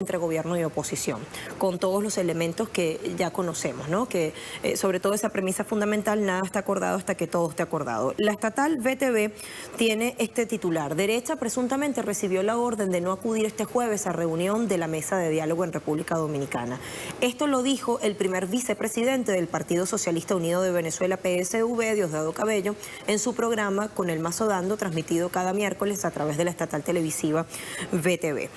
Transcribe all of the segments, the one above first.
entre gobierno y oposición, con todos los elementos que ya conocemos, ¿no? Que sobre todo esa premisa fundamental, nada está acordado hasta que todo esté acordado. La estatal VTV tiene este titular: derecha presuntamente recibió la orden de no acudir este jueves a reunión de la mesa de diálogo en República Dominicana. Esto lo dijo el primer vicepresidente del Partido Socialista Unido de Venezuela, PSV, Diosdado Cabello, en su programa Con el Mazo Dando, transmitido cada miércoles a través de la estatal televisiva VTV.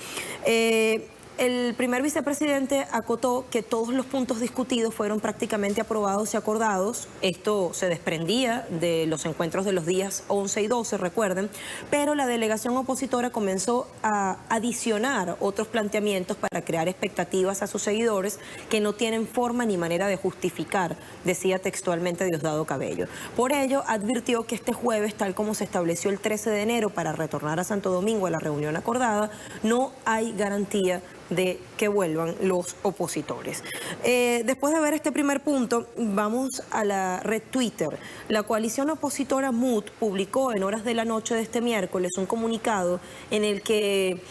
El primer vicepresidente acotó que todos los puntos discutidos fueron prácticamente aprobados y acordados. Esto se desprendía de los encuentros de los días 11 y 12, recuerden, pero la delegación opositora comenzó a adicionar otros planteamientos para crear expectativas a sus seguidores que no tienen forma ni manera de justificar, decía textualmente Diosdado Cabello. Por ello, advirtió que este jueves, tal como se estableció el 13 de enero para retornar a Santo Domingo a la reunión acordada, no hay garantía de que vuelvan los opositores. Después de ver este primer punto, vamos a la red Twitter. La coalición opositora MUD publicó en horas de la noche de este miércoles un comunicado en el que,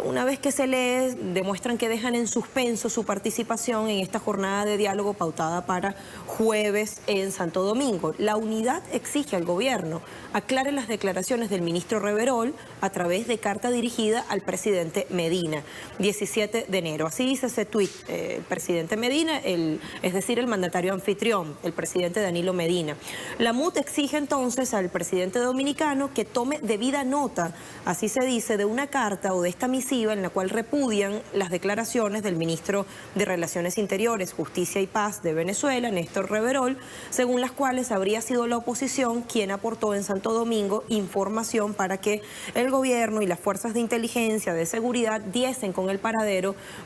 una vez que se lee, demuestran que dejan en suspenso su participación en esta jornada de diálogo pautada para jueves en Santo Domingo. La unidad exige al gobierno aclare las declaraciones del ministro Reverol a través de carta dirigida al presidente Medina, 17 de enero. Así dice ese tuit, el presidente Medina, es decir, el mandatario anfitrión, el presidente Danilo Medina. La MUD exige entonces al presidente dominicano que tome debida nota, así se dice, de una carta o de esta misiva en la cual repudian las declaraciones del ministro de Relaciones Interiores, Justicia y Paz de Venezuela, Néstor Reverol, según las cuales habría sido la oposición quien aportó en Santo Domingo información para que el gobierno y las fuerzas de inteligencia, de seguridad, diesen con el paradero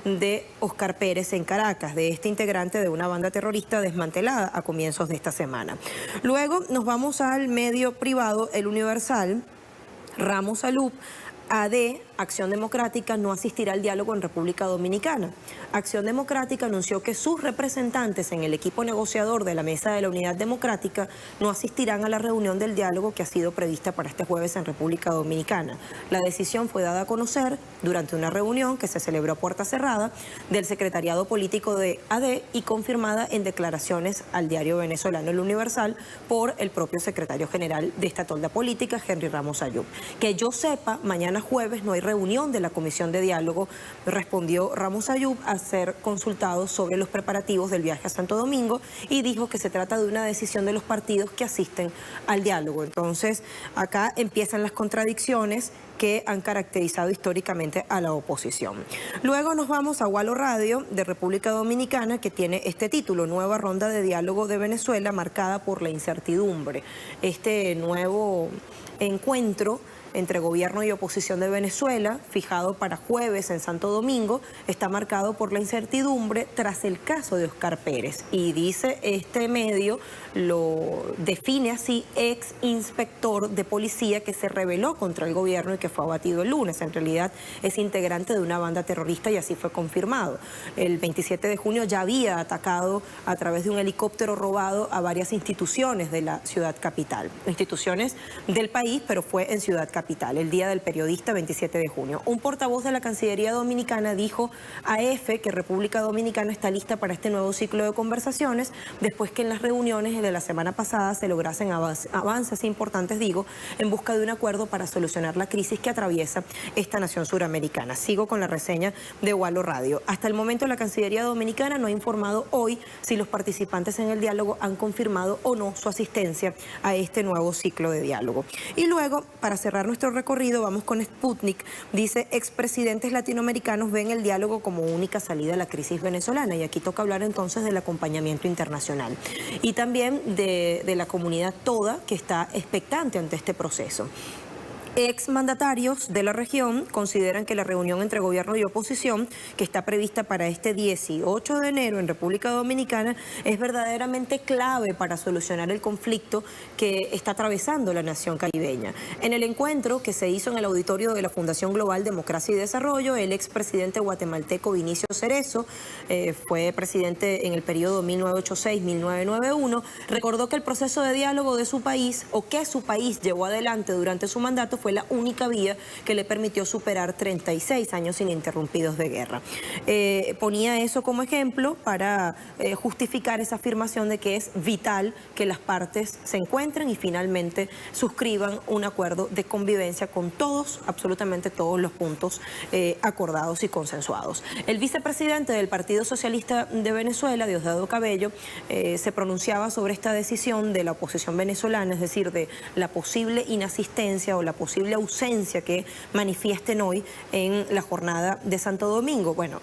de Oscar Pérez en Caracas, de este integrante de una banda terrorista desmantelada a comienzos de esta semana. Luego nos vamos al medio privado, El Universal. Ramos Ayub, AD, Acción Democrática, no asistirá al diálogo en República Dominicana. Acción Democrática anunció que sus representantes en el equipo negociador de la Mesa de la Unidad Democrática no asistirán a la reunión del diálogo que ha sido prevista para este jueves en República Dominicana. La decisión fue dada a conocer durante una reunión que se celebró a puerta cerrada del secretariado político de AD y confirmada en declaraciones al diario venezolano El Universal por el propio secretario general de esta tolda política, Henry Ramos Ayub. Que yo sepa, mañana jueves no hay reunión de la Comisión de Diálogo, respondió Ramos Ayub a ser consultado sobre los preparativos del viaje a Santo Domingo y dijo que se trata de una decisión de los partidos que asisten al diálogo. Entonces, acá empiezan las contradicciones que han caracterizado históricamente a la oposición. Luego nos vamos a Walo Radio de República Dominicana, que tiene este título: Nueva ronda de diálogo de Venezuela marcada por la incertidumbre. Este nuevo encuentro entre gobierno y oposición de Venezuela, fijado para jueves en Santo Domingo, está marcado por la incertidumbre tras el caso de Oscar Pérez. Y dice este medio, lo define así: ex inspector de policía que se rebeló contra el gobierno y que fue abatido el lunes. En realidad es integrante de una banda terrorista y así fue confirmado. El 27 de junio ya había atacado a través de un helicóptero robado a varias instituciones de la ciudad capital. Instituciones del país, pero fue en ciudad capital, el día del periodista, 27 de junio. Un portavoz de la Cancillería Dominicana dijo a EFE que República Dominicana está lista para este nuevo ciclo de conversaciones después que en las reuniones de la semana pasada se lograsen avances importantes, en busca de un acuerdo para solucionar la crisis que atraviesa esta nación suramericana. Sigo con la reseña de Walo Radio. Hasta el momento la Cancillería Dominicana no ha informado hoy si los participantes en el diálogo han confirmado o no su asistencia a este nuevo ciclo de diálogo. Y luego, para cerrar nuestro recorrido, vamos con Sputnik. Dice: expresidentes latinoamericanos ven el diálogo como única salida a la crisis venezolana. Y aquí toca hablar entonces del acompañamiento internacional y también de la comunidad toda que está expectante ante este proceso. Exmandatarios de la región consideran que la reunión entre gobierno y oposición, que está prevista para este 18 de enero en República Dominicana, es verdaderamente clave para solucionar el conflicto que está atravesando la nación caribeña. En el encuentro que se hizo en el auditorio de la Fundación Global Democracia y Desarrollo, el expresidente guatemalteco Vinicio Cerezo, fue presidente en el periodo 1986-1991, recordó que el proceso de diálogo de su país, o que su país llevó adelante durante su mandato, fue fue la única vía que le permitió superar 36 años ininterrumpidos de guerra. Ponía eso como ejemplo para justificar esa afirmación de que es vital que las partes se encuentren y finalmente suscriban un acuerdo de convivencia con todos, absolutamente todos los puntos acordados y consensuados. El vicepresidente del Partido Socialista de Venezuela, Diosdado Cabello, se pronunciaba sobre esta decisión de la oposición venezolana, es decir, de la posible inasistencia o la posible ausencia que manifiesten hoy en la jornada de Santo Domingo. Bueno,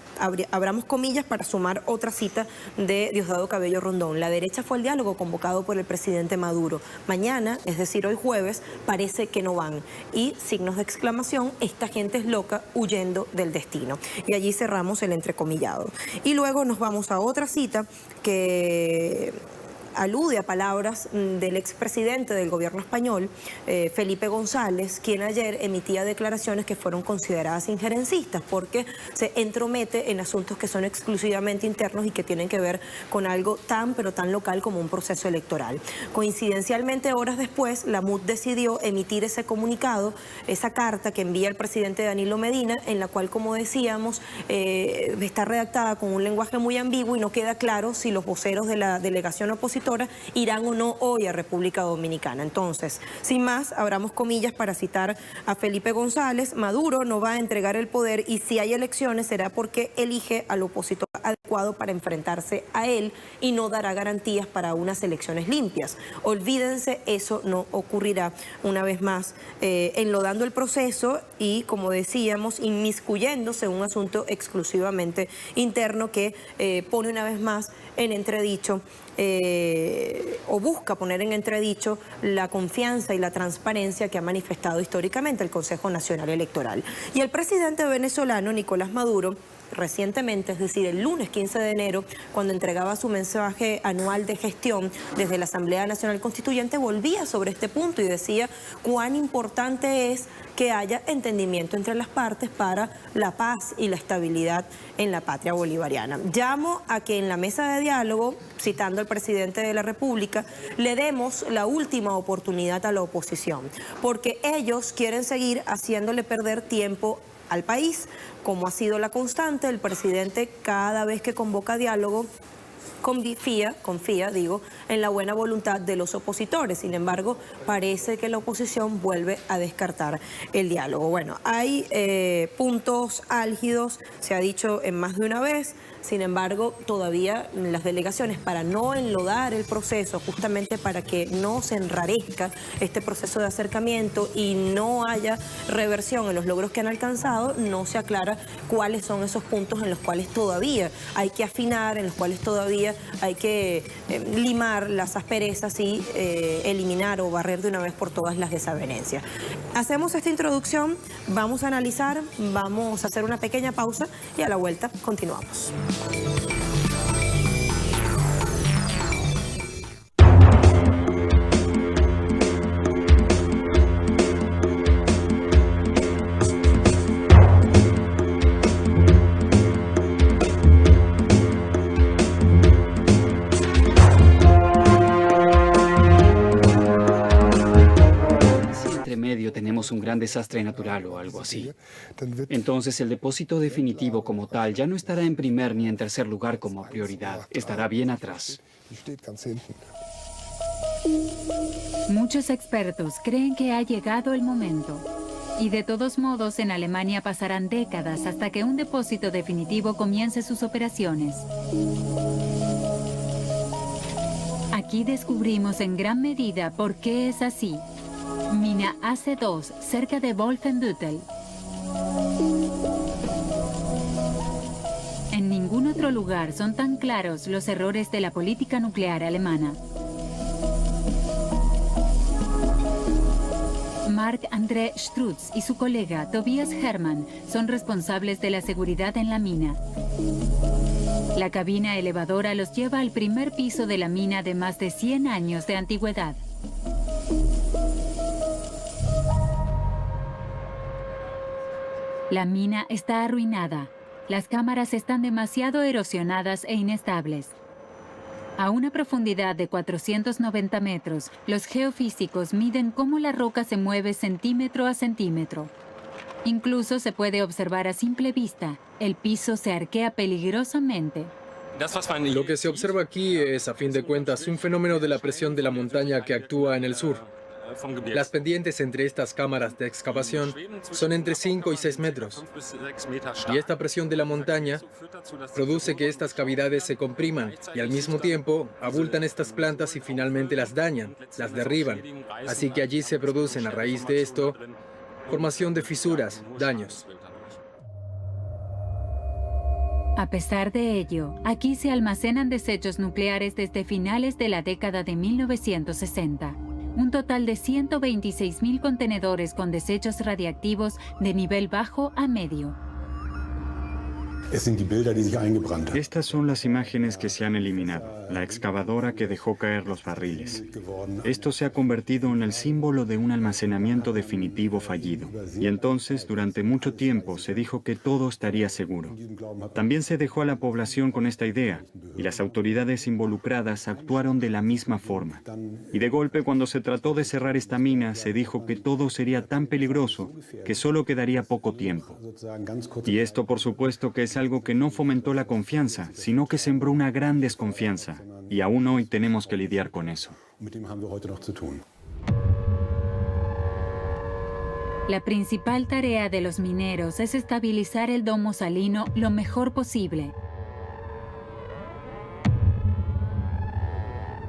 abramos comillas para sumar otra cita de Diosdado Cabello Rondón. La derecha fue al diálogo convocado por el presidente Maduro. Mañana, es decir, hoy jueves, parece que no van. Y, signos de exclamación, esta gente es loca huyendo del destino. Y allí cerramos el entrecomillado. Y luego nos vamos a otra cita que alude a palabras del expresidente del gobierno español, Felipe González, quien ayer emitía declaraciones que fueron consideradas injerencistas porque se entromete en asuntos que son exclusivamente internos y que tienen que ver con algo pero tan local como un proceso electoral. Coincidencialmente, horas después, la MUD decidió emitir ese comunicado, esa carta que envía el presidente Danilo Medina, en la cual, como decíamos, está redactada con un lenguaje muy ambiguo y no queda claro si los voceros de la delegación opositora irán o no hoy a República Dominicana. Entonces, sin más, abramos comillas para citar a Felipe González: Maduro no va a entregar el poder y si hay elecciones será porque elige al opositor adecuado para enfrentarse a él y no dará garantías para unas elecciones limpias. Olvídense, eso no ocurrirá. Una vez más, enlodando el proceso y, como decíamos, inmiscuyéndose en un asunto exclusivamente interno que pone una vez más en entredicho o busca poner en entredicho la confianza y la transparencia que ha manifestado históricamente el Consejo Nacional Electoral. Y el presidente venezolano, Nicolás Maduro, recientemente, es decir, el lunes 15 de enero, cuando entregaba su mensaje anual de gestión desde la Asamblea Nacional Constituyente, volvía sobre este punto y decía cuán importante es que haya entendimiento entre las partes para la paz y la estabilidad en la patria bolivariana. Llamo a que en la mesa de diálogo, citando al presidente de la República, le demos la última oportunidad a la oposición, porque ellos quieren seguir haciéndole perder tiempo al país, como ha sido la constante. El presidente, cada vez que convoca diálogo, confía, en la buena voluntad de los opositores. Sin embargo, parece que la oposición vuelve a descartar el diálogo. Bueno, hay puntos álgidos, se ha dicho en más de una vez. Sin embargo, todavía las delegaciones, para no enlodar el proceso, justamente para que no se enrarezca este proceso de acercamiento y no haya reversión en los logros que han alcanzado, no se aclara cuáles son esos puntos en los cuales todavía hay que afinar, en los cuales todavía hay que limar las asperezas y eliminar o barrer de una vez por todas las desavenencias. Hacemos esta introducción, vamos a analizar, vamos a hacer una pequeña pausa y a la vuelta continuamos. Tenemos un gran desastre natural o algo así. Entonces el depósito definitivo como tal ya no estará en primer ni en tercer lugar como prioridad. Estará bien atrás. Muchos expertos creen que ha llegado el momento. Y de todos modos, en Alemania pasarán décadas hasta que un depósito definitivo comience sus operaciones. Aquí descubrimos en gran medida por qué es así. Mina AC2, cerca de Wolfenbüttel. En ningún otro lugar son tan claros los errores de la política nuclear alemana. Marc-André Strutz y su colega Tobias Hermann son responsables de la seguridad en la mina. La cabina elevadora los lleva al primer piso de la mina de más de 100 años de antigüedad. La mina está arruinada. Las cámaras están demasiado erosionadas e inestables. A una profundidad de 490 metros, los geofísicos miden cómo la roca se mueve centímetro a centímetro. Incluso se puede observar a simple vista, el piso se arquea peligrosamente. Lo que se observa aquí es, a fin de cuentas, un fenómeno de la presión de la montaña que actúa en el sur. Las pendientes entre estas cámaras de excavación son entre 5 y 6 metros. Y esta presión de la montaña produce que estas cavidades se compriman y al mismo tiempo abultan estas plantas y finalmente las dañan, las derriban. Así que allí se producen, a raíz de esto, formación de fisuras, daños. A pesar de ello, aquí se almacenan desechos nucleares desde finales de la década de 1960. Un total de 126.000 contenedores con desechos radiactivos de nivel bajo a medio. Estas son las imágenes que se han eliminado, la excavadora que dejó caer los barriles. Esto se ha convertido en el símbolo de un almacenamiento definitivo fallido. Y entonces, durante mucho tiempo, se dijo que todo estaría seguro. También se dejó a la población con esta idea, y las autoridades involucradas actuaron de la misma forma. Y de golpe, cuando se trató de cerrar esta mina, se dijo que todo sería tan peligroso que solo quedaría poco tiempo. Y esto, por supuesto, que es algo que no fomentó la confianza, sino que sembró una gran desconfianza. Y aún hoy tenemos que lidiar con eso. La principal tarea de los mineros es estabilizar el domo salino lo mejor posible,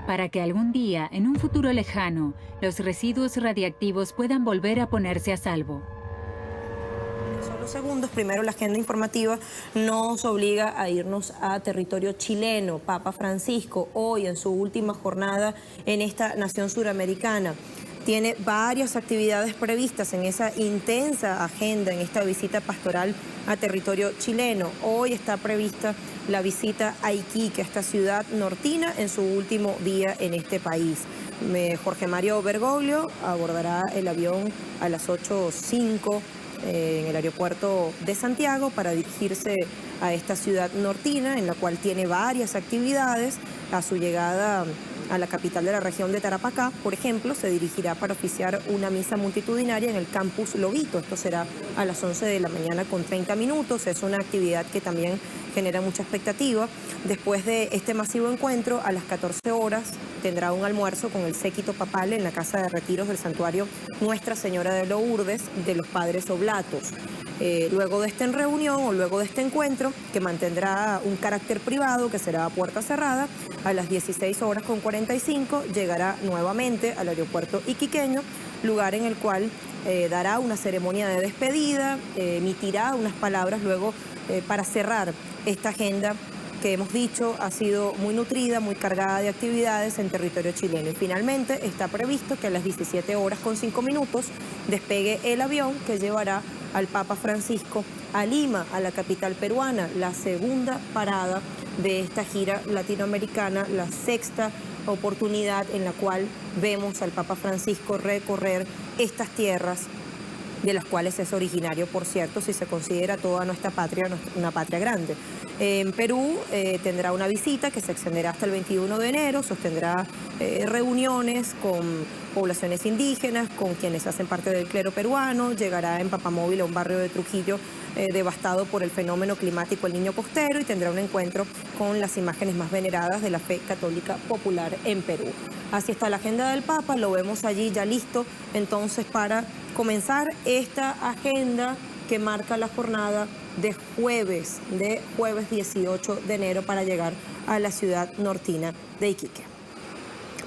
para que algún día, en un futuro lejano, los residuos radiactivos puedan volver a ponerse a salvo. Solo segundos, primero la agenda informativa nos obliga a irnos a territorio chileno. Papa Francisco, hoy en su última jornada en esta nación suramericana, tiene varias actividades previstas en esa intensa agenda, en esta visita pastoral a territorio chileno. Hoy está prevista la visita a Iquique, esta ciudad nortina, en su último día en este país. Jorge Mario Bergoglio abordará el avión a las 8:05 en el aeropuerto de Santiago para dirigirse a esta ciudad nortina, en la cual tiene varias actividades. A su llegada a la capital de la región de Tarapacá, por ejemplo, se dirigirá para oficiar una misa multitudinaria en el campus Lobito. Esto será a las 11 de la mañana con 30 minutos. Es una actividad que también genera mucha expectativa. Después de este masivo encuentro, a las 14 horas, tendrá un almuerzo con el séquito papal en la Casa de Retiros del Santuario Nuestra Señora de Lourdes de los Padres Oblatos. Luego de esta reunión o luego de este encuentro, que mantendrá un carácter privado, que será a puerta cerrada, a las 16:45 llegará nuevamente al aeropuerto iquiqueño, lugar en el cual dará una ceremonia de despedida, emitirá unas palabras luego para cerrar esta agenda que hemos dicho ha sido muy nutrida, muy cargada de actividades en territorio chileno. Y finalmente está previsto que a las 17:05 despegue el avión que llevará al Papa Francisco a Lima, a la capital peruana, la segunda parada de esta gira latinoamericana, la sexta oportunidad en la cual vemos al Papa Francisco recorrer estas tierras, de las cuales es originario, por cierto, si se considera toda nuestra patria una patria grande. En Perú tendrá una visita que se extenderá hasta el 21 de enero, sostendrá reuniones con poblaciones indígenas, con quienes hacen parte del clero peruano, llegará en Papamóvil a un barrio de Trujillo devastado por el fenómeno climático El Niño Costero, y tendrá un encuentro con las imágenes más veneradas de la fe católica popular en Perú. Así está la agenda del Papa, lo vemos allí ya listo entonces para comenzar esta agenda que marca la jornada de jueves 18 de enero para llegar a la ciudad nortina de Iquique.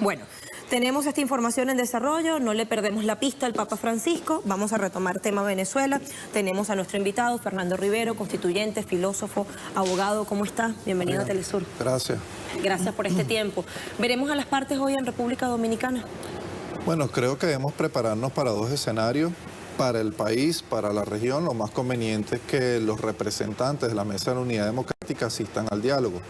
Bueno, tenemos esta información en desarrollo, no le perdemos la pista al Papa Francisco. Vamos a retomar tema Venezuela. Tenemos a nuestro invitado, Fernando Rivero, constituyente, filósofo, abogado. ¿Cómo está? Bienvenido a Telesur. Gracias. Gracias por este tiempo. ¿Veremos a las partes hoy en República Dominicana? Bueno, creo que debemos prepararnos para dos escenarios. Para el país, para la región, lo más conveniente es que los representantes de la Mesa de la Unidad Democrática asistan al diálogo.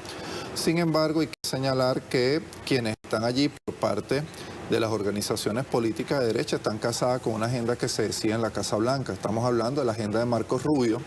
Sin embargo, hay que señalar que quienes están allí por parte de las organizaciones políticas de derecha están casadas con una agenda que se decide en la Casa Blanca. Estamos hablando de la agenda de Marco Rubio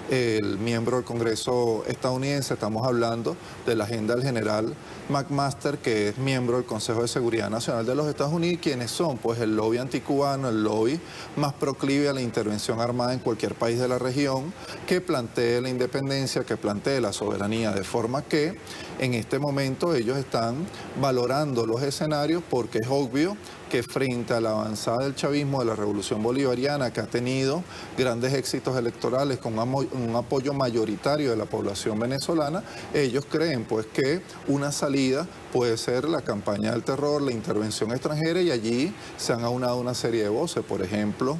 el miembro del Congreso estadounidense. Estamos hablando de la agenda del general McMaster, que es miembro del Consejo de Seguridad Nacional de los Estados Unidos. ¿Quiénes son? Pues el lobby anticubano, el lobby más proclive a la intervención armada en cualquier país de la región, que plantee la independencia, que plantee la soberanía, de forma que en este momento ellos están valorando los escenarios, porque es obvio que frente a la avanzada del chavismo, de la revolución bolivariana, que ha tenido grandes éxitos electorales con un apoyo mayoritario de la población venezolana, ellos creen pues que una salida puede ser la campaña del terror, la intervención extranjera, y allí se han aunado una serie de voces. Por ejemplo,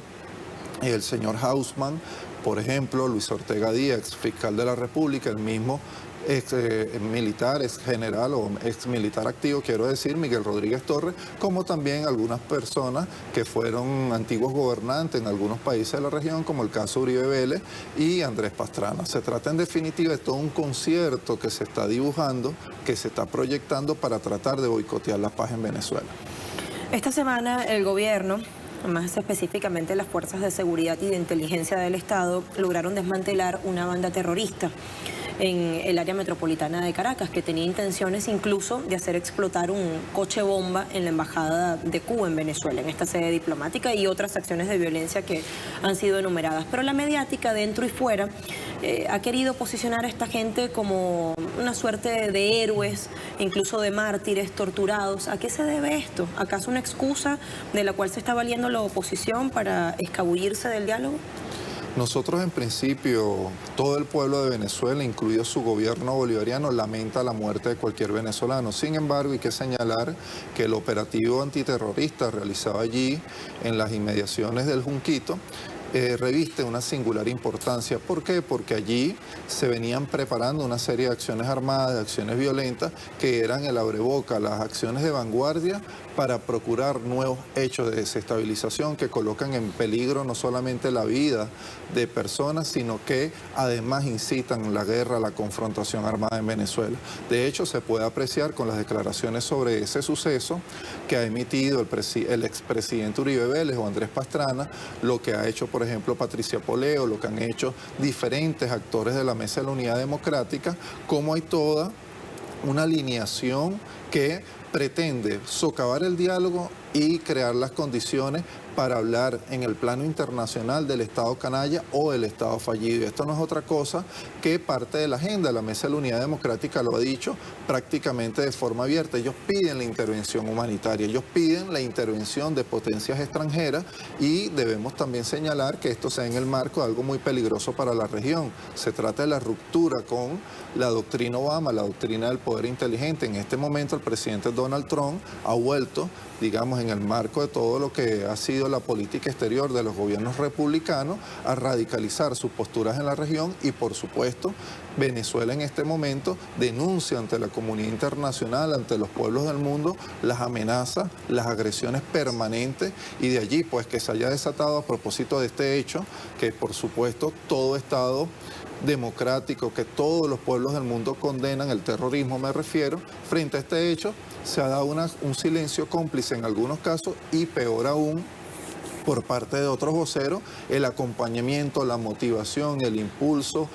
el señor Hausman, por ejemplo, Luis Ortega Díaz, ex fiscal de la República, el mismo ex militar, ex general o ex militar activo, quiero decir, Miguel Rodríguez Torres, como también algunas personas que fueron antiguos gobernantes en algunos países de la región, como el caso Uribe Vélez y Andrés Pastrana. Se trata en definitiva de todo un concierto que se está dibujando, que se está proyectando para tratar de boicotear la paz en Venezuela. Esta semana el gobierno, más específicamente las fuerzas de seguridad y de inteligencia del Estado, lograron desmantelar una banda terrorista en el área metropolitana de Caracas, que tenía intenciones incluso de hacer explotar un coche bomba en la Embajada de Cuba en Venezuela, en esta sede diplomática, y otras acciones de violencia que han sido enumeradas. Pero la mediática, dentro y fuera, ha querido posicionar a esta gente como una suerte de héroes, incluso de mártires torturados. ¿A qué se debe esto? ¿Acaso una excusa de la cual se está valiendo la oposición para escabullirse del diálogo? Nosotros en principio, todo el pueblo de Venezuela, incluido su gobierno bolivariano, lamenta la muerte de cualquier venezolano. Sin embargo, hay que señalar que el operativo antiterrorista realizado allí en las inmediaciones del Junquito reviste una singular importancia. ¿Por qué? Porque allí se venían preparando una serie de acciones armadas, de acciones violentas, que eran el abreboca, las acciones de vanguardia para procurar nuevos hechos de desestabilización que colocan en peligro no solamente la vida de personas, sino que además incitan la guerra, la confrontación armada en Venezuela. De hecho, se puede apreciar con las declaraciones sobre ese suceso que ha emitido el expresidente Uribe Vélez o Andrés Pastrana, lo que ha hecho, por ejemplo, Patricia Poleo, lo que han hecho diferentes actores de la Mesa de la Unidad Democrática, como hay toda una alineación que pretende socavar el diálogo y crear las condiciones para hablar en el plano internacional del Estado canalla o del Estado fallido. Y esto no es otra cosa que parte de la agenda. La Mesa de la Unidad Democrática lo ha dicho prácticamente de forma abierta. Ellos piden la intervención humanitaria, ellos piden la intervención de potencias extranjeras, y debemos también señalar que esto sea en el marco de algo muy peligroso para la región. Se trata de la ruptura con la doctrina Obama, la doctrina del poder inteligente. En este momento el presidente Donald Trump ha vuelto, digamos, en el marco de todo lo que ha sido la política exterior de los gobiernos republicanos, a radicalizar sus posturas en la región, y por supuesto Venezuela en este momento denuncia ante la comunidad internacional, ante los pueblos del mundo, las amenazas, las agresiones permanentes, y de allí pues que se haya desatado a propósito de este hecho, que por supuesto todo Estado democrático, que todos los pueblos del mundo condenan el terrorismo, me refiero. Frente a este hecho se ha dado un silencio cómplice en algunos casos, y peor aún, por parte de otros voceros, el acompañamiento, la motivación, el impulso,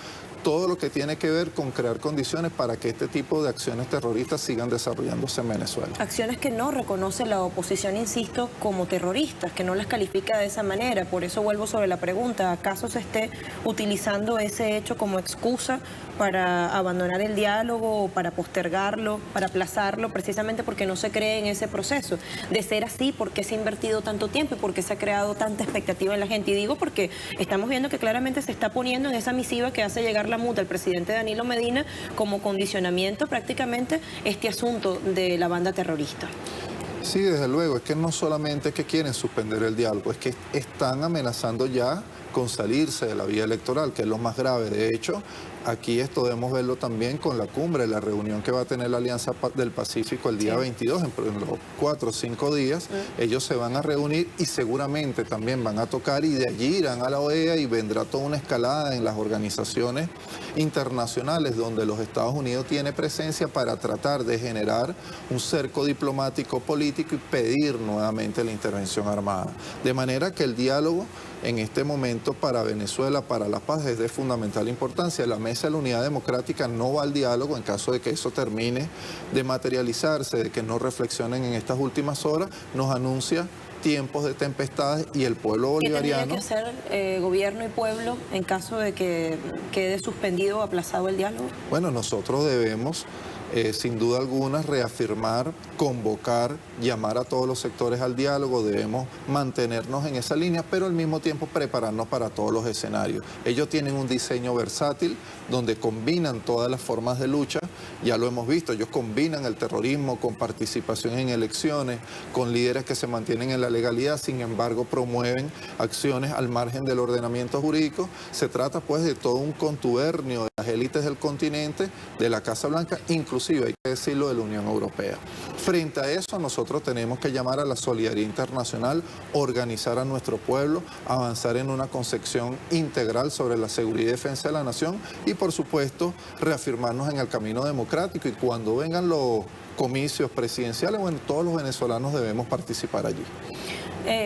todo lo que tiene que ver con crear condiciones para que este tipo de acciones terroristas sigan desarrollándose en Venezuela. Acciones que no reconoce la oposición, insisto, como terroristas, que no las califica de esa manera. Por eso vuelvo sobre la pregunta, ¿acaso se esté utilizando ese hecho como excusa para abandonar el diálogo, o para postergarlo, para aplazarlo, precisamente porque no se cree en ese proceso? De ser así, ¿por qué se ha invertido tanto tiempo y por qué se ha creado tanta expectativa en la gente? Y digo porque estamos viendo que claramente se está poniendo en esa misiva que hace llegar la MUD al presidente Danilo Medina como condicionamiento prácticamente este asunto de la banda terrorista. Sí, desde luego, es que no solamente es que quieren suspender el diálogo, es que están amenazando ya con salirse de la vía electoral, que es lo más grave. De hecho, aquí esto debemos verlo también con la cumbre, la reunión que va a tener la Alianza del Pacífico el día 22, en los 4 o 5 días. Ellos se van a reunir y seguramente también van a tocar, y de allí irán a la OEA, y vendrá toda una escalada en las organizaciones internacionales donde los Estados Unidos tiene presencia, para tratar de generar un cerco diplomático político y pedir nuevamente la intervención armada. De manera que el diálogo en este momento para Venezuela, para la paz, es de fundamental importancia. La Mesa de la Unidad Democrática no va al diálogo en caso de que eso termine de materializarse, de que no reflexionen en estas últimas horas, nos anuncia tiempos de tempestades y el pueblo bolivariano... ¿Qué tendría que hacer gobierno y pueblo en caso de que quede suspendido o aplazado el diálogo? Bueno, nosotros debemos, sin duda alguna, reafirmar, convocar, llamar a todos los sectores al diálogo, debemos mantenernos en esa línea, pero al mismo tiempo prepararnos para todos los escenarios. Ellos tienen un diseño versátil donde combinan todas las formas de lucha, ya lo hemos visto, ellos combinan el terrorismo con participación en elecciones, con líderes que se mantienen en la legalidad, sin embargo promueven acciones al margen del ordenamiento jurídico. Se trata pues de todo un contubernio de las élites del continente, de la Casa Blanca, inclusive hay que decirlo de la Unión Europea. Frente a eso nosotros tenemos que llamar a la solidaridad internacional, organizar a nuestro pueblo, avanzar en una concepción integral sobre la seguridad y defensa de la nación y por supuesto reafirmarnos en el camino democrático, y cuando vengan los comicios presidenciales, bueno, todos los venezolanos debemos participar allí.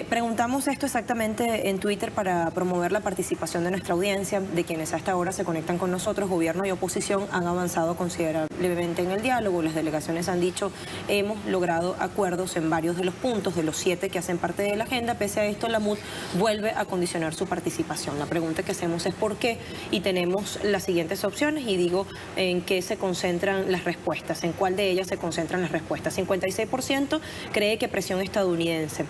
Preguntamos esto exactamente en Twitter para promover la participación de nuestra audiencia, de quienes a esta hora se conectan con nosotros. Gobierno y oposición han avanzado considerablemente en el diálogo. Las delegaciones han dicho, hemos logrado acuerdos en varios de los puntos, de los 7 que hacen parte de la agenda. Pese a esto, la MUD vuelve a condicionar su participación. La pregunta que hacemos es por qué, y tenemos las siguientes opciones, y digo en qué se concentran las respuestas, en cuál de ellas se concentran las respuestas. 56% cree que presión estadounidense,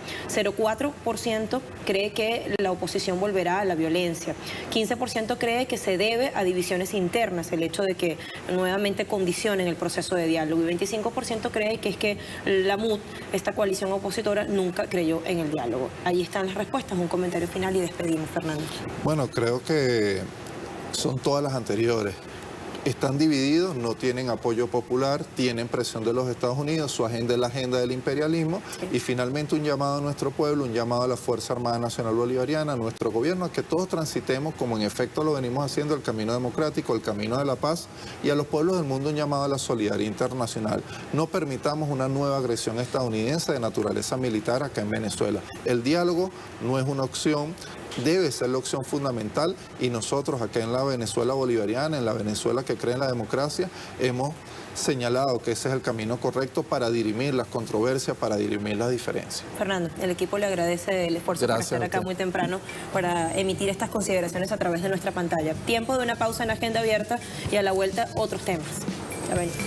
4% cree que la oposición volverá a la violencia, 15% cree que se debe a divisiones internas, el hecho de que nuevamente condicionen el proceso de diálogo, y 25% cree que es que la MUD, esta coalición opositora, nunca creyó en el diálogo. Ahí están las respuestas, un comentario final y despedimos, Fernando. Bueno, creo que son todas las anteriores. Están divididos, no tienen apoyo popular, tienen presión de los Estados Unidos, su agenda es la agenda del imperialismo, y finalmente un llamado a nuestro pueblo, un llamado a la Fuerza Armada Nacional Bolivariana, a nuestro gobierno, a que todos transitemos, como en efecto lo venimos haciendo, el camino democrático, el camino de la paz, y a los pueblos del mundo un llamado a la solidaridad internacional. No permitamos una nueva agresión estadounidense de naturaleza militar acá en Venezuela. El diálogo no es una opción, debe ser la opción fundamental, y nosotros acá en la Venezuela bolivariana, en la Venezuela que cree en la democracia, hemos señalado que ese es el camino correcto para dirimir las controversias, para dirimir las diferencias. Fernando, el equipo le agradece el esfuerzo por estar acá muy temprano para emitir estas consideraciones a través de nuestra pantalla. Tiempo de una pausa en Agenda Abierta y a la vuelta otros temas. Ya venimos.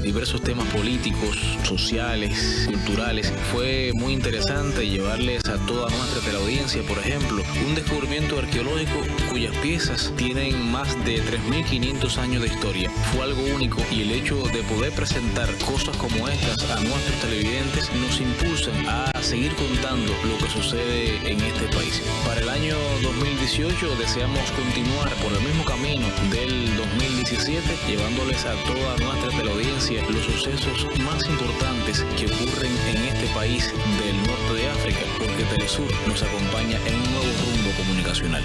Diversos temas políticos, sociales, culturales. Fue muy interesante llevarles a toda nuestra teleaudiencia, por ejemplo, un descubrimiento arqueológico cuyas piezas tienen más de 3.500 años de historia. Fue algo único, y el hecho de poder presentar cosas como estas a nuestros televidentes nos impulsan a seguir contando lo que sucede en este país. Para el año 2018 deseamos continuar por el mismo camino del 2017, llevándoles a toda nuestra teleaudiencia los sucesos más importantes que ocurren en este país del norte de África, porque Telesur nos acompaña en un nuevo rumbo comunicacional.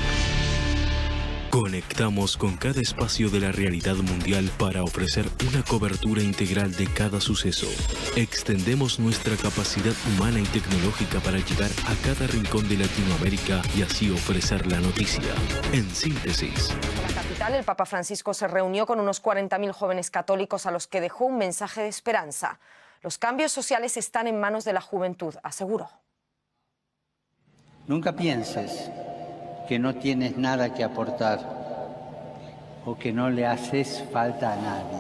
Conectamos con cada espacio de la realidad mundial para ofrecer una cobertura integral de cada suceso. Extendemos nuestra capacidad humana y tecnológica para llegar a cada rincón de Latinoamérica y así ofrecer la noticia. En síntesis. En la capital, el Papa Francisco se reunió con unos 40.000 jóvenes católicos a los que dejó un mensaje de esperanza. Los cambios sociales están en manos de la juventud, aseguró. Nunca pienses que no tienes nada que aportar o que no le haces falta a nadie.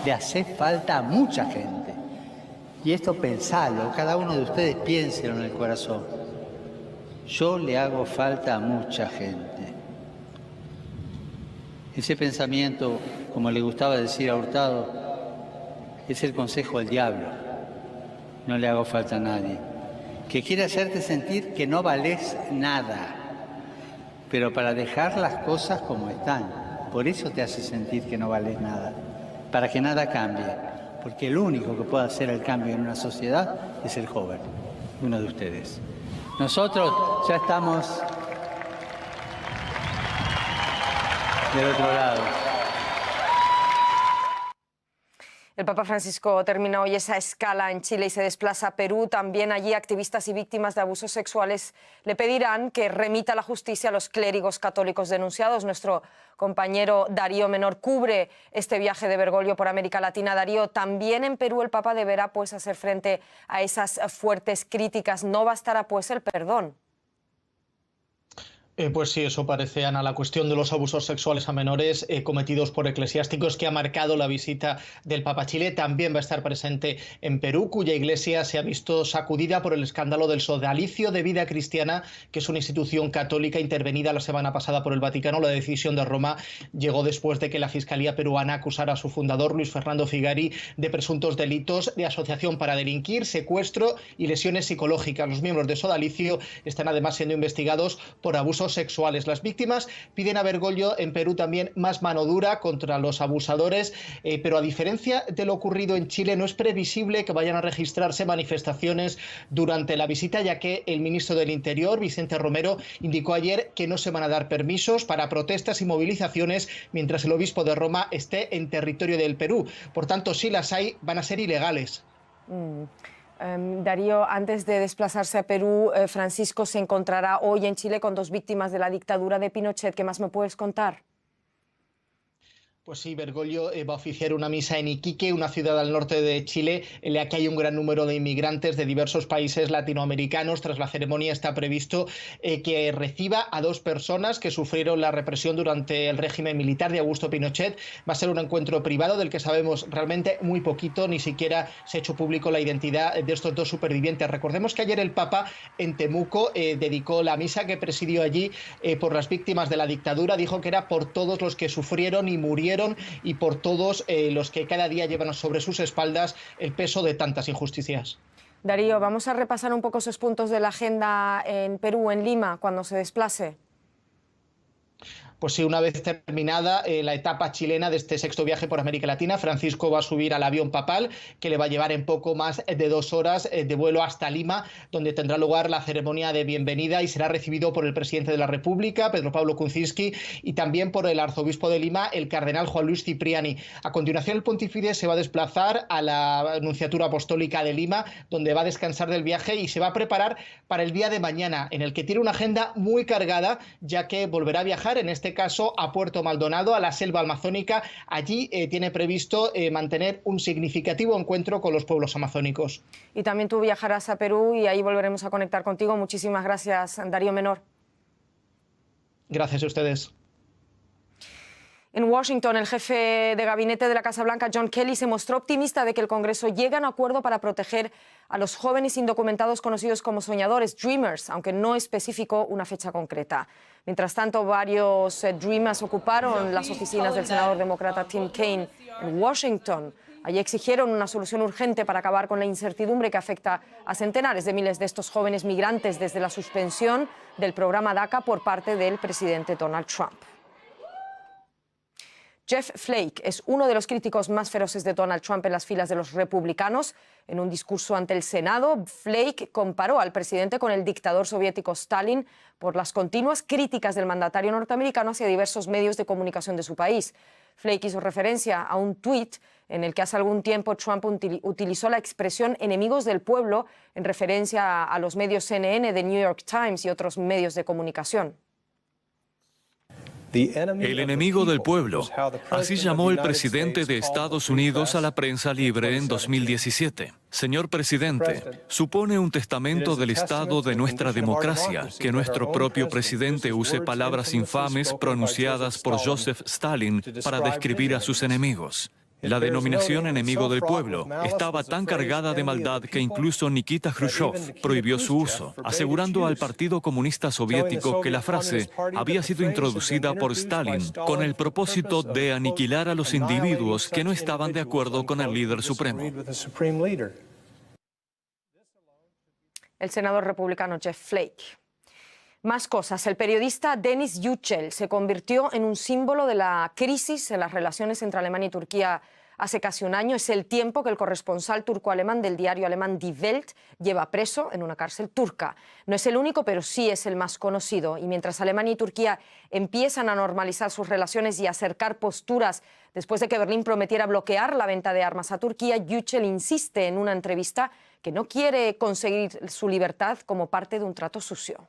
Le hace falta a mucha gente. Y esto pensalo, cada uno de ustedes piénselo en el corazón. Yo le hago falta a mucha gente. Ese pensamiento, como le gustaba decir a Hurtado, es el consejo del diablo. No le hago falta a nadie. Que quiere hacerte sentir que no valés nada, pero para dejar las cosas como están. Por eso te hace sentir que no vales nada. para que nada cambie, porque el único que puede hacer el cambio en una sociedad es el joven, uno de ustedes. Nosotros ya estamos del otro lado. El Papa Francisco termina hoy esa escala en Chile y se desplaza a Perú. También allí activistas y víctimas de abusos sexuales le pedirán que remita a la justicia a los clérigos católicos denunciados. Nuestro compañero Darío Menor cubre este viaje de Bergoglio por América Latina. Darío, también en Perú el Papa deberá pues hacer frente a esas fuertes críticas. No bastará pues el perdón. Pues sí, eso parece, Ana, la cuestión de los abusos sexuales a menores cometidos por eclesiásticos que ha marcado la visita del Papa a Chile. También va a estar presente en Perú, cuya iglesia se ha visto sacudida por el escándalo del sodalicio de vida cristiana, que es una institución católica intervenida la semana pasada por el Vaticano. La decisión de Roma llegó después de que la Fiscalía peruana acusara a su fundador, Luis Fernando Figari, de presuntos delitos de asociación para delinquir, secuestro y lesiones psicológicas. Los miembros de sodalicio están además siendo investigados por abusos sexuales. Las víctimas piden a Bergoglio en Perú también más mano dura contra los abusadores, pero a diferencia de lo ocurrido en Chile, no es previsible que vayan a registrarse manifestaciones durante la visita, ya que el ministro del Interior, Vicente Romero, indicó ayer que no se van a dar permisos para protestas y movilizaciones mientras el obispo de Roma esté en territorio del Perú. Por tanto, si las hay, van a ser ilegales. Darío, antes de desplazarse a Perú, Francisco se encontrará hoy en Chile con 2 víctimas de la dictadura de Pinochet. ¿Qué más me puedes contar? Pues sí, Bergoglio va a oficiar una misa en Iquique, una ciudad al norte de Chile, en la que hay un gran número de inmigrantes de diversos países latinoamericanos. Tras la ceremonia está previsto que reciba a 2 personas que sufrieron la represión durante el régimen militar de Augusto Pinochet. Va a ser un encuentro privado del que sabemos realmente muy poquito, ni siquiera se ha hecho público la identidad de estos 2 supervivientes. Recordemos que ayer el Papa en Temuco dedicó la misa que presidió allí por las víctimas de la dictadura. Dijo que era por todos los que sufrieron y murieron y por todos los que cada día llevan sobre sus espaldas el peso de tantas injusticias. Darío, vamos a repasar un poco esos puntos de la agenda en Perú, en Lima, cuando se desplace. Pues sí, una vez terminada la etapa chilena de este 6º viaje por América Latina, Francisco va a subir al avión papal, que le va a llevar en poco más de 2 horas de vuelo hasta Lima, donde tendrá lugar la ceremonia de bienvenida y será recibido por el presidente de la República, Pedro Pablo Kuczynski, y también por el arzobispo de Lima, el cardenal Juan Luis Cipriani. A continuación, el pontífice se va a desplazar a la Nunciatura Apostólica de Lima, donde va a descansar del viaje y se va a preparar para el día de mañana, en el que tiene una agenda muy cargada, ya que volverá a viajar, en este caso a Puerto Maldonado, a la selva amazónica. Allí tiene previsto mantener un significativo encuentro con los pueblos amazónicos. Y también tú viajarás a Perú y ahí volveremos a conectar contigo. Muchísimas gracias, Darío Menor. Gracias a ustedes. En Washington, el jefe de gabinete de la Casa Blanca, John Kelly, se mostró optimista de que el Congreso llegue a un acuerdo para proteger a los jóvenes indocumentados conocidos como soñadores, Dreamers, aunque no especificó una fecha concreta. Mientras tanto, varios Dreamers ocuparon las oficinas del senador demócrata Tim Kaine en Washington. Allí exigieron una solución urgente para acabar con la incertidumbre que afecta a centenares de miles de estos jóvenes migrantes desde la suspensión del programa DACA por parte del presidente Donald Trump. Jeff Flake es uno de los críticos más feroces de Donald Trump en las filas de los republicanos. En un discurso ante el Senado, Flake comparó al presidente con el dictador soviético Stalin por las continuas críticas del mandatario norteamericano hacia diversos medios de comunicación de su país. Flake hizo referencia a un tuit en el que hace algún tiempo Trump utilizó la expresión enemigos del pueblo en referencia a los medios CNN, The New York Times y otros medios de comunicación. El enemigo del pueblo. Así llamó el presidente de Estados Unidos a la prensa libre en 2017. Señor presidente, supone un testamento del estado de nuestra democracia que nuestro propio presidente use palabras infames pronunciadas por Joseph Stalin para describir a sus enemigos. La denominación enemigo del pueblo estaba tan cargada de maldad que incluso Nikita Khrushchev prohibió su uso, asegurando al Partido Comunista Soviético que la frase había sido introducida por Stalin con el propósito de aniquilar a los individuos que no estaban de acuerdo con el líder supremo. El senador republicano Jeff Flake. Más cosas. El periodista Denis Yücel se convirtió en un símbolo de la crisis en las relaciones entre Alemania y Turquía hace casi un año. Es el tiempo que el corresponsal turco-alemán del diario alemán Die Welt lleva preso en una cárcel turca. No es el único, pero sí es el más conocido. Y mientras Alemania y Turquía empiezan a normalizar sus relaciones y acercar posturas después de que Berlín prometiera bloquear la venta de armas a Turquía, Yücel insiste en una entrevista que no quiere conseguir su libertad como parte de un trato sucio.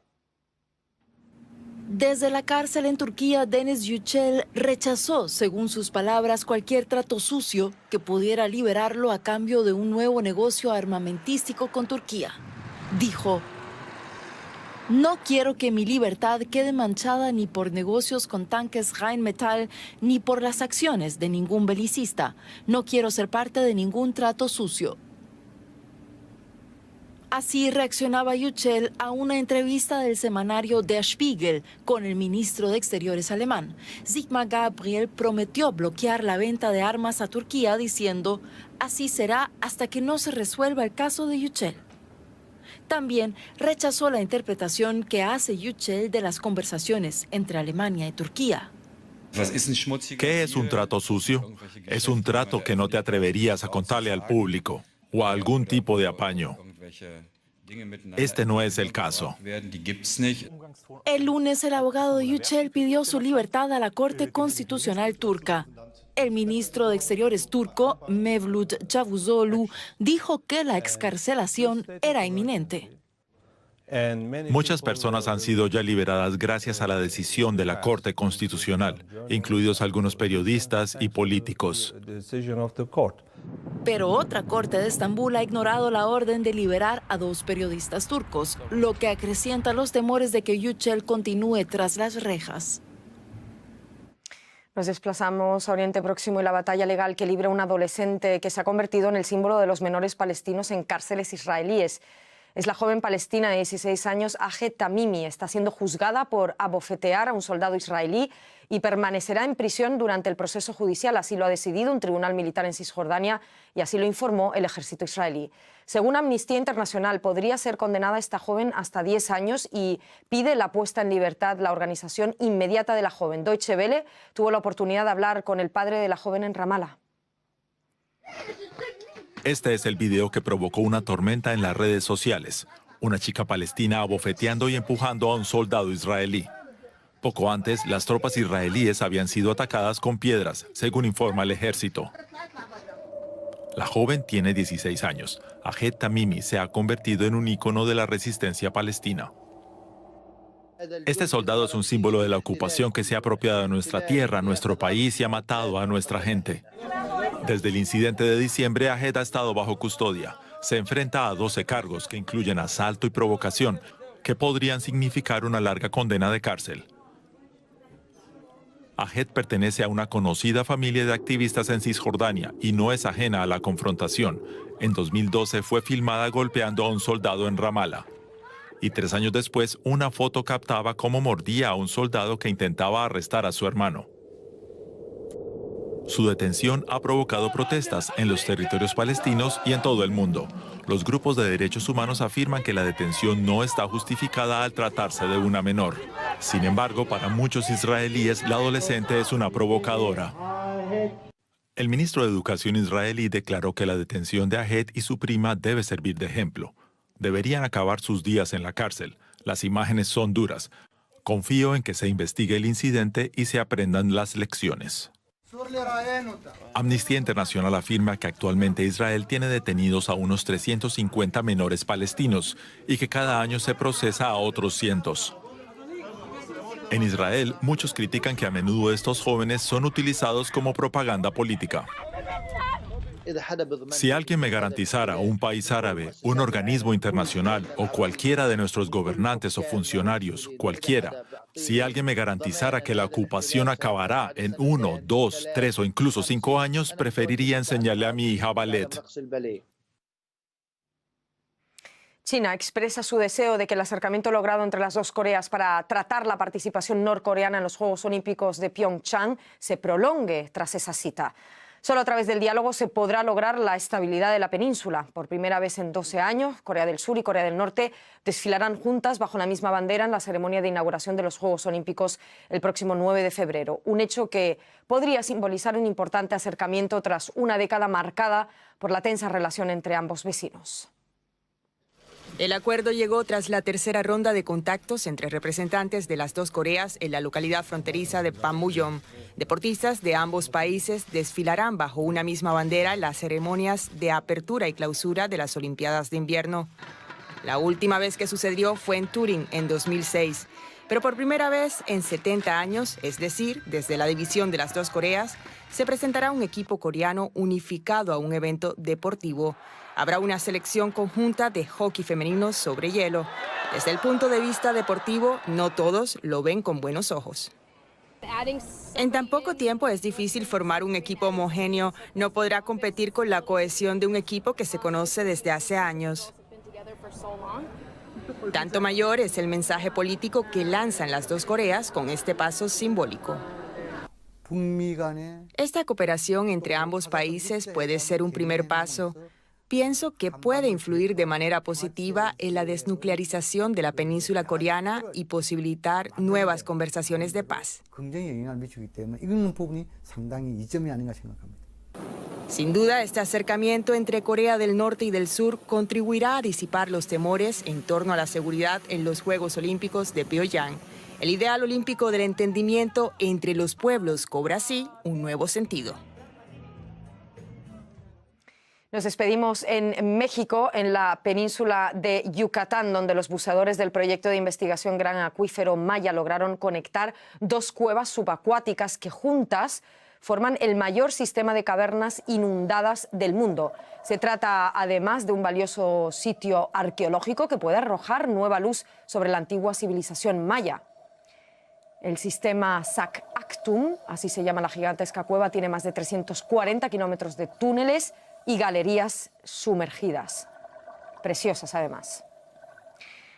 Desde la cárcel en Turquía, Deniz Yücel rechazó, según sus palabras, cualquier trato sucio que pudiera liberarlo a cambio de un nuevo negocio armamentístico con Turquía. Dijo: "No quiero que mi libertad quede manchada ni por negocios con tanques Rheinmetall ni por las acciones de ningún belicista. No quiero ser parte de ningún trato sucio". Así reaccionaba Yücel a una entrevista del semanario Der Spiegel con el ministro de Exteriores alemán. Sigmar Gabriel prometió bloquear la venta de armas a Turquía, diciendo: "Así será hasta que no se resuelva el caso de Yücel". También rechazó la interpretación que hace Yücel de las conversaciones entre Alemania y Turquía. ¿Qué es un trato sucio? Es un trato que no te atreverías a contarle al público o a algún tipo de apaño. Este no es el caso. El lunes, el abogado de Yücel pidió su libertad a la Corte Constitucional turca. El ministro de Exteriores turco, Mevlut Cavusoglu, dijo que la excarcelación era inminente. Muchas personas han sido ya liberadas gracias a la decisión de la Corte Constitucional, incluidos algunos periodistas y políticos. Pero otra corte de Estambul ha ignorado la orden de liberar a 2 periodistas turcos, lo que acrecienta los temores de que Yücel continúe tras las rejas. Nos desplazamos a Oriente Próximo y la batalla legal que libra un adolescente que se ha convertido en el símbolo de los menores palestinos en cárceles israelíes. Es la joven palestina de 16 años, Ahed Tamimi. Está siendo juzgada por abofetear a un soldado israelí y permanecerá en prisión durante el proceso judicial. Así lo ha decidido un tribunal militar en Cisjordania y así lo informó el ejército israelí. Según Amnistía Internacional, podría ser condenada esta joven hasta 10 años y pide la puesta en libertad, la organización inmediata de la joven. Deutsche Welle tuvo la oportunidad de hablar con el padre de la joven en Ramallah. Este es el video que provocó una tormenta en las redes sociales. Una chica palestina abofeteando y empujando a un soldado israelí. Poco antes, las tropas israelíes habían sido atacadas con piedras, según informa el ejército. La joven tiene 16 años. Ahed Tamimi se ha convertido en un ícono de la resistencia palestina. Este soldado es un símbolo de la ocupación que se ha apropiado de nuestra tierra, nuestro país y ha matado a nuestra gente. Desde el incidente de diciembre, Ahed ha estado bajo custodia. Se enfrenta a 12 cargos que incluyen asalto y provocación, que podrían significar una larga condena de cárcel. Ahed pertenece a una conocida familia de activistas en Cisjordania y no es ajena a la confrontación. En 2012 fue filmada golpeando a un soldado en Ramallah. Y 3 años después, una foto captaba cómo mordía a un soldado que intentaba arrestar a su hermano. Su detención ha provocado protestas en los territorios palestinos y en todo el mundo. Los grupos de derechos humanos afirman que la detención no está justificada al tratarse de una menor. Sin embargo, para muchos israelíes, la adolescente es una provocadora. El ministro de Educación israelí declaró que la detención de Ahed y su prima debe servir de ejemplo. Deberían acabar sus días en la cárcel. Las imágenes son duras. Confío en que se investigue el incidente y se aprendan las lecciones. Amnistía Internacional afirma que actualmente Israel tiene detenidos a unos 350 menores palestinos y que cada año se procesa a otros cientos. En Israel, muchos critican que a menudo estos jóvenes son utilizados como propaganda política. Si alguien me garantizara, un país árabe, un organismo internacional o cualquiera de nuestros gobernantes o funcionarios, cualquiera, si alguien me garantizara que la ocupación acabará en 1, 2, 3 o incluso 5 años, preferiría enseñarle a mi hija ballet. China expresa su deseo de que el acercamiento logrado entre las 2 Coreas para tratar la participación norcoreana en los Juegos Olímpicos de Pyeongchang se prolongue tras esa cita. Solo a través del diálogo se podrá lograr la estabilidad de la península. Por primera vez en 12 años, Corea del Sur y Corea del Norte desfilarán juntas bajo la misma bandera en la ceremonia de inauguración de los Juegos Olímpicos el próximo 9 de febrero. Un hecho que podría simbolizar un importante acercamiento tras una década marcada por la tensa relación entre ambos vecinos. El acuerdo llegó tras la tercera ronda de contactos entre representantes de las dos Coreas en la localidad fronteriza de Panmunjom. Deportistas de ambos países desfilarán bajo una misma bandera en las ceremonias de apertura y clausura de las Olimpiadas de Invierno. La última vez que sucedió fue en Turín en 2006. Pero por primera vez en 70 años, es decir, desde la división de las dos Coreas, se presentará un equipo coreano unificado a un evento deportivo. Habrá una selección conjunta de hockey femenino sobre hielo. Desde el punto de vista deportivo, no todos lo ven con buenos ojos. En tan poco tiempo es difícil formar un equipo homogéneo. No podrá competir con la cohesión de un equipo que se conoce desde hace años. Tanto mayor es el mensaje político que lanzan las dos Coreas con este paso simbólico. Esta cooperación entre ambos países puede ser un primer paso. Pienso que puede influir de manera positiva en la desnuclearización de la península coreana y posibilitar nuevas conversaciones de paz. Sin duda, este acercamiento entre Corea del Norte y del Sur contribuirá a disipar los temores en torno a la seguridad en los Juegos Olímpicos de Pyongyang. El ideal olímpico del entendimiento entre los pueblos cobra así un nuevo sentido. Nos despedimos en México, en la península de Yucatán, donde los buceadores del proyecto de investigación Gran Acuífero Maya lograron conectar dos cuevas subacuáticas que juntas forman el mayor sistema de cavernas inundadas del mundo. Se trata además de un valioso sitio arqueológico que puede arrojar nueva luz sobre la antigua civilización maya. El sistema Sac-Actum, así se llama la gigantesca cueva, tiene más de 340 kilómetros de túneles y galerías sumergidas. Preciosas, además.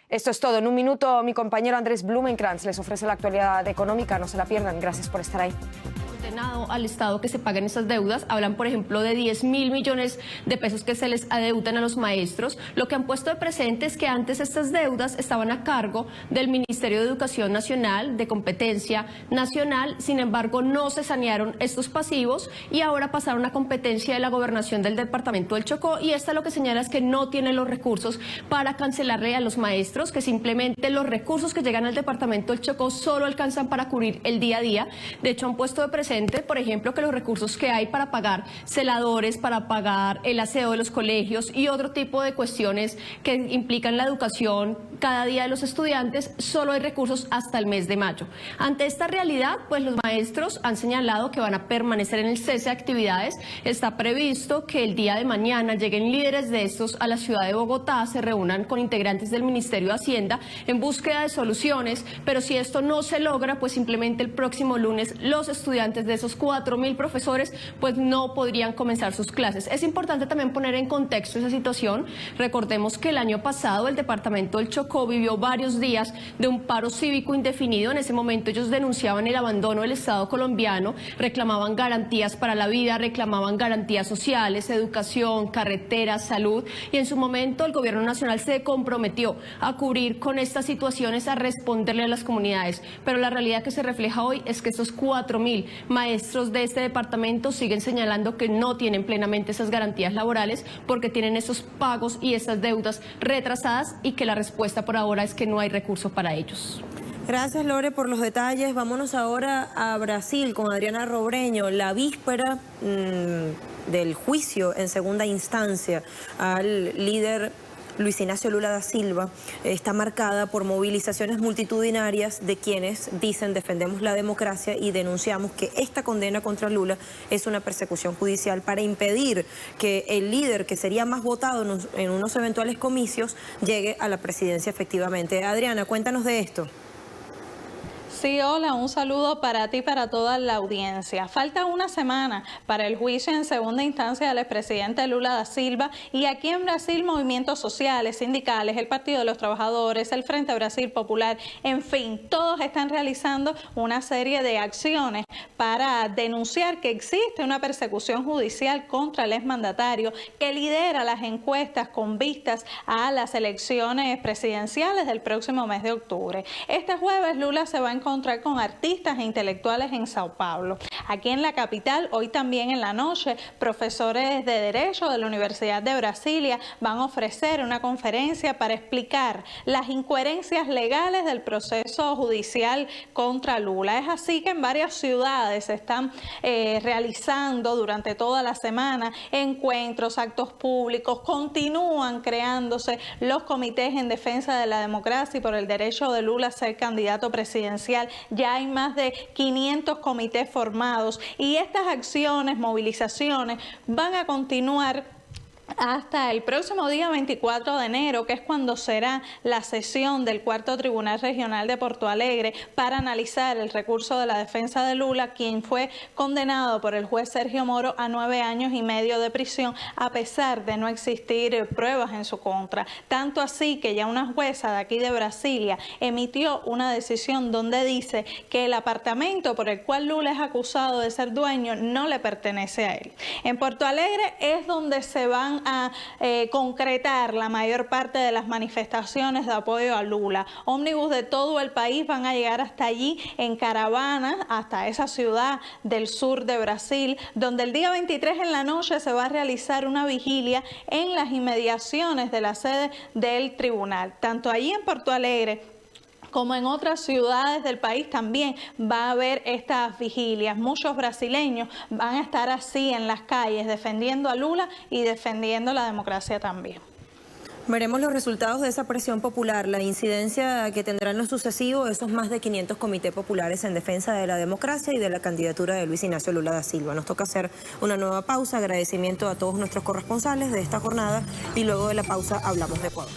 Esto es todo. En un minuto, mi compañero Andrés Blumenkrantz les ofrece la actualidad económica. No se la pierdan. Gracias por estar ahí. Al Estado que se paguen esas deudas. Hablan, por ejemplo, de 10.000 millones de pesos que se les adeudan a los maestros. Lo que han puesto de presente es que antes estas deudas estaban a cargo del Ministerio de Educación Nacional, de competencia nacional. Sin embargo, no se sanearon estos pasivos y ahora pasaron a competencia de la gobernación del departamento del Chocó. Y esta lo que señala es que no tiene los recursos para cancelarle a los maestros, que simplemente los recursos que llegan al departamento del Chocó solo alcanzan para cubrir el día a día. De hecho, han puesto de presente, por ejemplo, que los recursos que hay para pagar celadores, para pagar el aseo de los colegios y otro tipo de cuestiones que implican la educación cada día de los estudiantes, solo hay recursos hasta el mes de mayo. Ante esta realidad, pues los maestros han señalado que van a permanecer en el cese de actividades. Está previsto que el día de mañana lleguen líderes de estos a la ciudad de Bogotá, se reúnan con integrantes del Ministerio de Hacienda en búsqueda de soluciones, pero si esto no se logra, pues simplemente el próximo lunes los estudiantes de esos 4.000 profesores pues no podrían comenzar sus clases. Es importante también poner en contexto esa situación. Recordemos que el año pasado el departamento del Chocó vivió varios días de un paro cívico indefinido. En ese momento ellos denunciaban el abandono del Estado colombiano, reclamaban garantías para la vida, reclamaban garantías sociales, educación, carreteras, salud, y en su momento el gobierno nacional se comprometió a cubrir con estas situaciones, a responderle a las comunidades. Pero la realidad que se refleja hoy es que estos 4.000 maestros de este departamento siguen señalando que no tienen plenamente esas garantías laborales porque tienen esos pagos y esas deudas retrasadas y que la respuesta por ahora es que no hay recursos para ellos. Gracias, Lore, por los detalles. Vámonos ahora a Brasil con Adriana Robreño. La víspera del juicio en segunda instancia al líder Luis Ignacio Lula da Silva está marcada por movilizaciones multitudinarias de quienes dicen defendemos la democracia y denunciamos que esta condena contra Lula es una persecución judicial para impedir que el líder que sería más votado en unos eventuales comicios llegue a la presidencia efectivamente. Adriana, cuéntanos de esto. Sí, hola, un saludo para ti y para toda la audiencia. Falta una semana para el juicio en segunda instancia del expresidente Lula da Silva y aquí en Brasil movimientos sociales, sindicales, el Partido de los Trabajadores, el Frente Brasil Popular, en fin, todos están realizando una serie de acciones para denunciar que existe una persecución judicial contra el exmandatario que lidera las encuestas con vistas a las elecciones presidenciales del próximo mes de octubre. Este jueves Lula se va a encontrar con artistas e intelectuales en Sao Paulo. Aquí en la capital, hoy también en la noche, profesores de Derecho de la Universidad de Brasilia van a ofrecer una conferencia para explicar las incoherencias legales del proceso judicial contra Lula. Es así que en varias ciudades se están realizando durante toda la semana encuentros, actos públicos, continúan creándose los comités en defensa de la democracia y por el derecho de Lula a ser candidato presidencial. Ya hay más de 500 comités formados y estas acciones, movilizaciones, van a continuar hasta el próximo día 24 de enero, que es cuando será la sesión del Cuarto Tribunal Regional de Porto Alegre para analizar el recurso de la defensa de Lula, quien fue condenado por el juez Sergio Moro a 9 años y medio de prisión, a pesar de no existir pruebas en su contra. Tanto así que ya una jueza de aquí de Brasilia emitió una decisión donde dice que el apartamento por el cual Lula es acusado de ser dueño no le pertenece a él. En Porto Alegre es donde se van a concretar la mayor parte de las manifestaciones de apoyo a Lula. Ómnibus de todo el país van a llegar hasta allí en caravana, hasta esa ciudad del sur de Brasil, donde el día 23 en la noche se va a realizar una vigilia en las inmediaciones de la sede del tribunal. Tanto allí en Porto Alegre como en otras ciudades del país también va a haber estas vigilias. Muchos brasileños van a estar así en las calles defendiendo a Lula y defendiendo la democracia también. Veremos los resultados de esa presión popular, la incidencia que tendrán los sucesivos esos más de 500 comités populares en defensa de la democracia y de la candidatura de Luis Ignacio Lula da Silva. Nos toca hacer una nueva pausa, agradecimiento a todos nuestros corresponsales de esta jornada y luego de la pausa hablamos de Ecuador.